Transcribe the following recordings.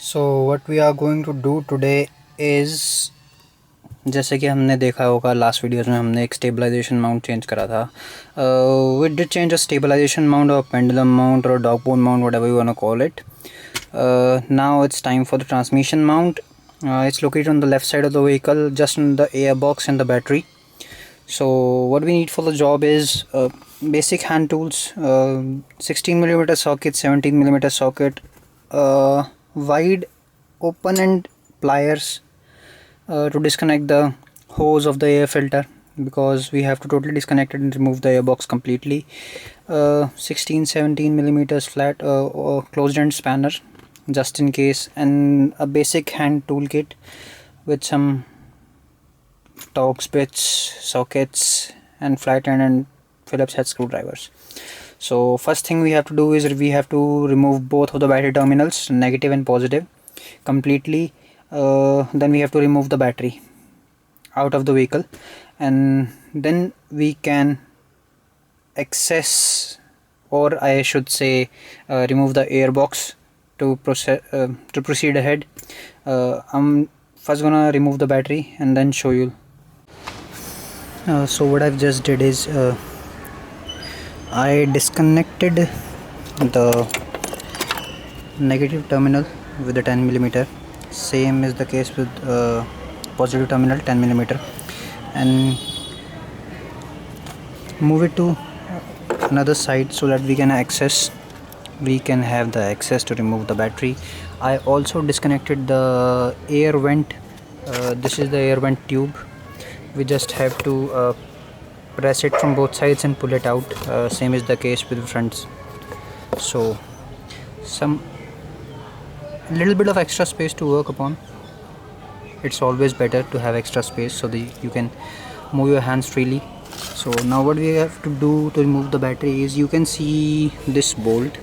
So what we are going to do today is, जैसे कि हमने देखा होगा लास्ट वीडियोस में हमने एक स्टेबलाइजेशन माउंट चेंज करा था. We did change a stabilization mount or pendulum mount or dog bone mount, whatever you want to call it. Now it's time for the transmission mount. It's located on the left side of the vehicle, just in the airbox and the battery. So what we need for the job is basic hand tools, 16mm socket, 17mm socket, wide open end pliers to disconnect the hose of the air filter, because we have to totally disconnect it and remove the airbox completely. 16-17mm flat or closed end spanner just in case, and a basic hand toolkit with some Torx bits, sockets, and flat end and Phillips head screwdrivers. So first thing we have to do is we have to remove both of the battery terminals, negative and positive, completely. Then we have to remove the battery out of the vehicle, and then we can access, or I should say remove the airbox to proceed ahead. I'm first gonna remove the battery and then show you. So what I've just did is I disconnected the negative terminal with the 10mm. Same is the case with positive terminal 10mm, and move it to another side so that we can have the access to remove the battery. I also disconnected the air vent. This is the air vent tube. We just have to press it from both sides and pull it out. Same is the case with fronts. So some little bit of extra space to work upon. It's always better to have extra space so that you can move your hands freely. So now what we have to do to remove the battery is, you can see this bolt,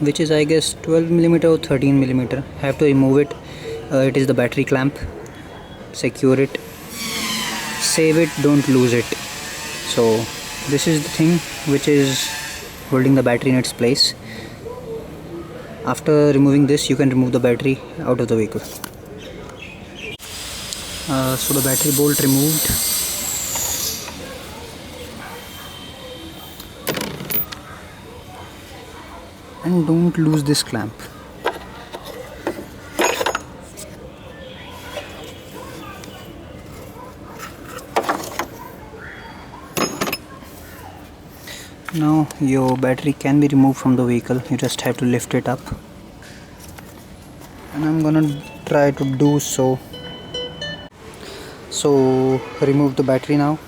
which is I guess 12mm or 13mm. Have to remove it. It is the battery clamp. Secure it, save it, don't lose it. So this is the thing which is holding the battery in its place. After removing this, you can remove the battery out of the vehicle. So the battery bolt removed. And don't lose this clamp. Now your battery can be removed from the vehicle. You just have to lift it up, and I'm gonna try to do so. So remove the battery now.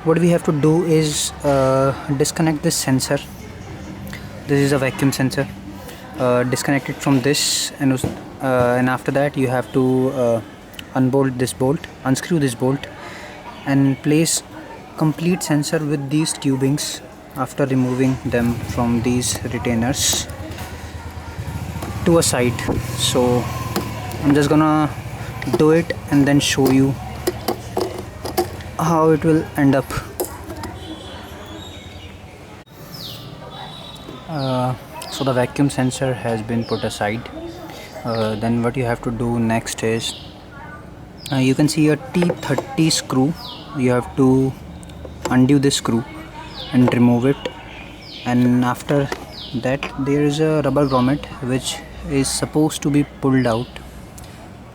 What we have to do is disconnect this sensor. This is a vacuum sensor. Disconnect it from this, and after that you have to unbolt this bolt, unscrew this bolt, and place complete sensor with these tubings after removing them from these retainers to a side. So I'm just gonna do it and then show you how it will end up. So the vacuum sensor has been put aside. Then what you have to do next is, you can see a T30 screw. You have to undo this screw and remove it, and after that there is a rubber grommet which is supposed to be pulled out,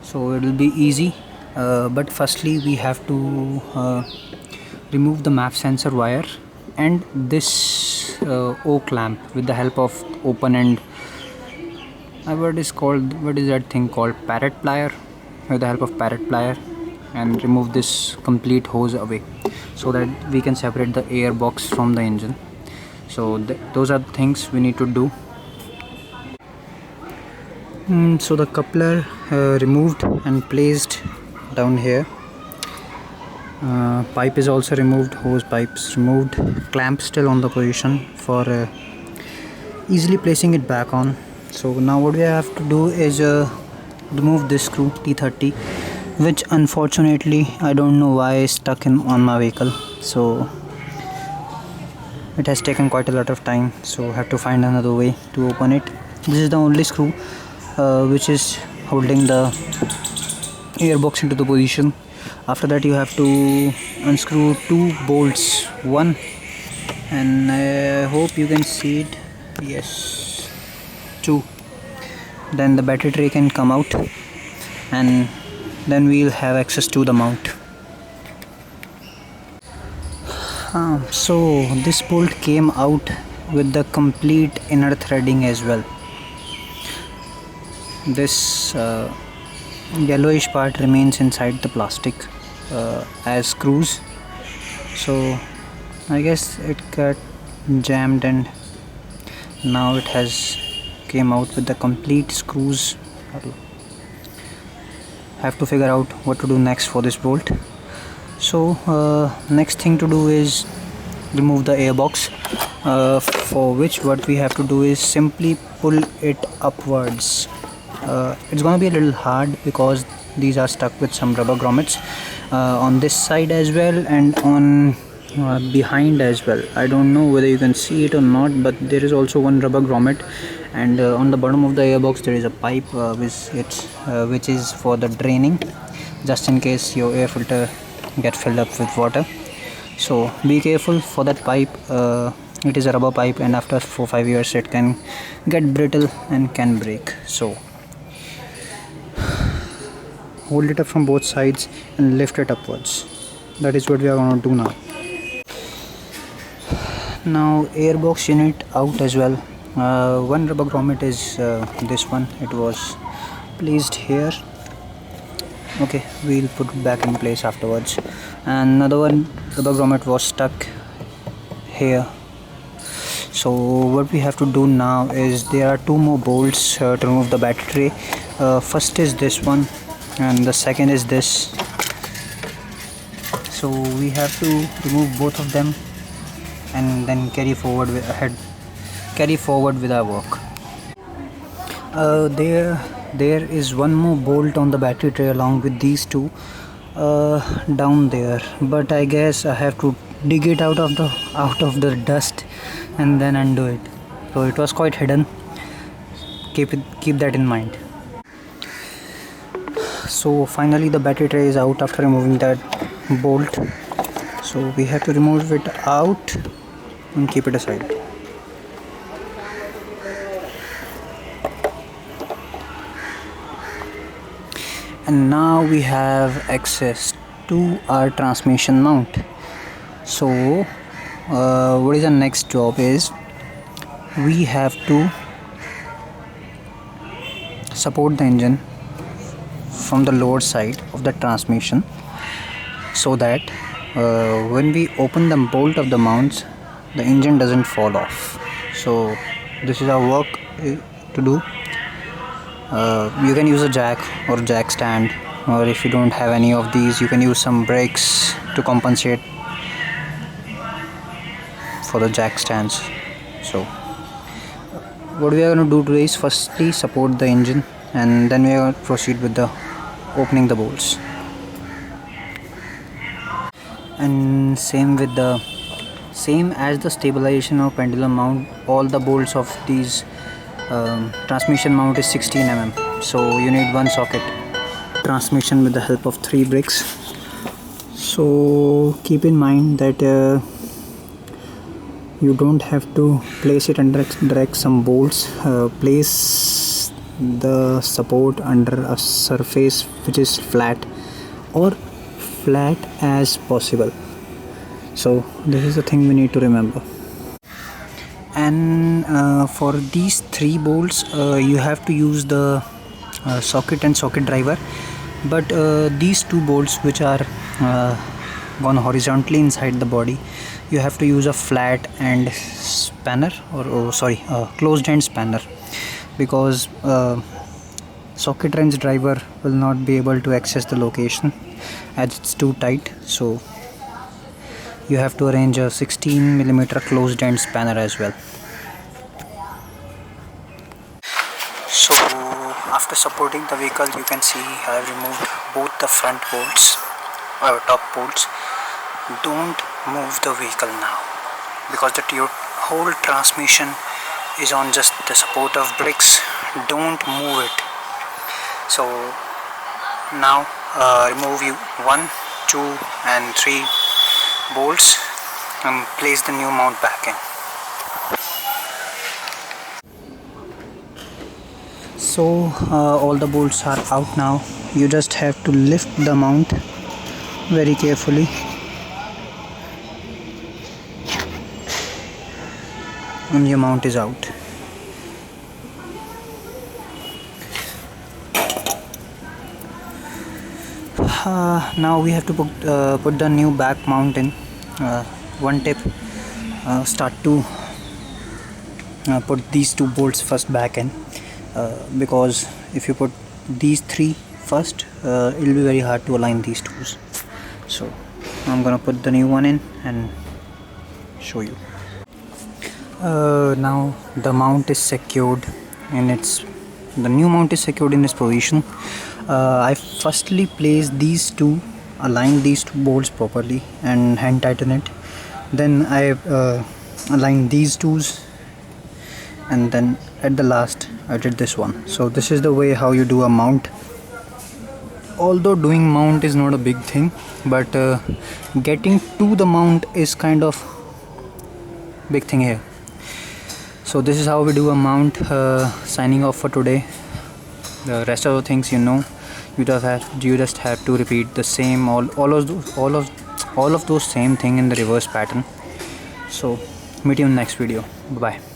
so it will be easy. But firstly we have to remove the map sensor wire and this O clamp with the help of open end, what is that thing called, parrot plier. With the help of parrot plier, and remove this complete hose away so that we can separate the air box from the engine. So those are the things we need to do. So the coupler removed and placed down here. Pipe is also removed, hose pipes removed, clamp still on the position for easily placing it back on. So now what we have to do is remove this screw T30, which unfortunately I don't know why is stuck on my vehicle. So it has taken quite a lot of time, so I have to find another way to open it. This is the only screw which is holding the airbox into the position. After that you have to unscrew two bolts, one, and I hope you can see it, yes, two. Then the battery tray can come out, and then we'll have access to the mount. So this bolt came out with the complete inner threading as well. This yellowish part remains inside the plastic as screws, so I guess it got jammed and now it has came out with the complete screws. I'll have to figure out what to do next for this bolt. So next thing to do is remove the airbox, for which what we have to do is simply pull it upwards. It's gonna be a little hard because these are stuck with some rubber grommets on this side as well and on behind as well. I don't know whether you can see it or not, but there is also one rubber grommet, and on the bottom of the airbox there is a pipe which is for the draining, just in case your air filter get filled up with water. So be careful for that pipe. It is a rubber pipe, and after 4-5 years it can get brittle and can break. So hold it up from both sides and lift it upwards. That is what we are going to do now. Now airbox unit out as well. One rubber grommet is this one. It was placed here. Okay, we'll put it back in place afterwards. And another one rubber grommet was stuck here. So what we have to do now is there are two more bolts to remove the battery tray. First is this one, and the second is this. So we have to remove both of them and then carry forward with our work. There is one more bolt on the battery tray along with these two down there, but I guess I have to dig it out of the dust and then undo it. So it was quite hidden. Keep that in mind. So finally the battery tray is out after removing that bolt. So we have to remove it out and keep it aside. And now we have access to our transmission mount. So what is the next job is we have to support the engine from the lower side of the transmission, so that when we open the bolt of the mounts, the engine doesn't fall off. So this is our work to do. You can use a jack or jack stand, or if you don't have any of these, you can use some brakes to compensate for the jack stands. So what we are going to do today is firstly support the engine, and then we are going to proceed with the opening the bolts. And same as the stabilization or pendulum mount, all the bolts of these transmission mount is 16 mm. So you need one socket transmission with the help of 3 bricks. So keep in mind that you don't have to place it under direct some bolts. Place the support under a surface which is flat or flat as possible. So this is the thing we need to remember. And for these 3 bolts you have to use the socket and socket driver, but these 2 bolts which are gone horizontally inside the body, you have to use a flat end spanner, or closed end spanner, because socket wrench driver will not be able to access the location as it's too tight. So you have to arrange a 16 mm closed end spanner as well. So after supporting the vehicle, you can see I have removed both the front bolts or top bolts. Don't move the vehicle now, because the whole transmission is on just the support of bricks. Don't move it. So now remove you 1, 2 and 3 bolts and place the new mount back in. So all the bolts are out now. You just have to lift the mount very carefully. And your mount is out. Now we have to put the new back mount in. One tip, start to put these 2 bolts first back in, because if you put these 3 first, it will be very hard to align these 2s. So I'm gonna put the new one in and show you. Now the mount is secured in the new mount is secured in its position. I firstly place these 2, align these 2 bolts properly and hand tighten it. Then I align these 2s, and then at the last I did this one. So this is the way how you do a mount. Although doing mount is not a big thing, but getting to the mount is kind of big thing here. So this is how we do a mount. Signing off for today. The rest of the things you just have to repeat the same all of those same thing in the reverse pattern. So meet you in the next video. Bye bye.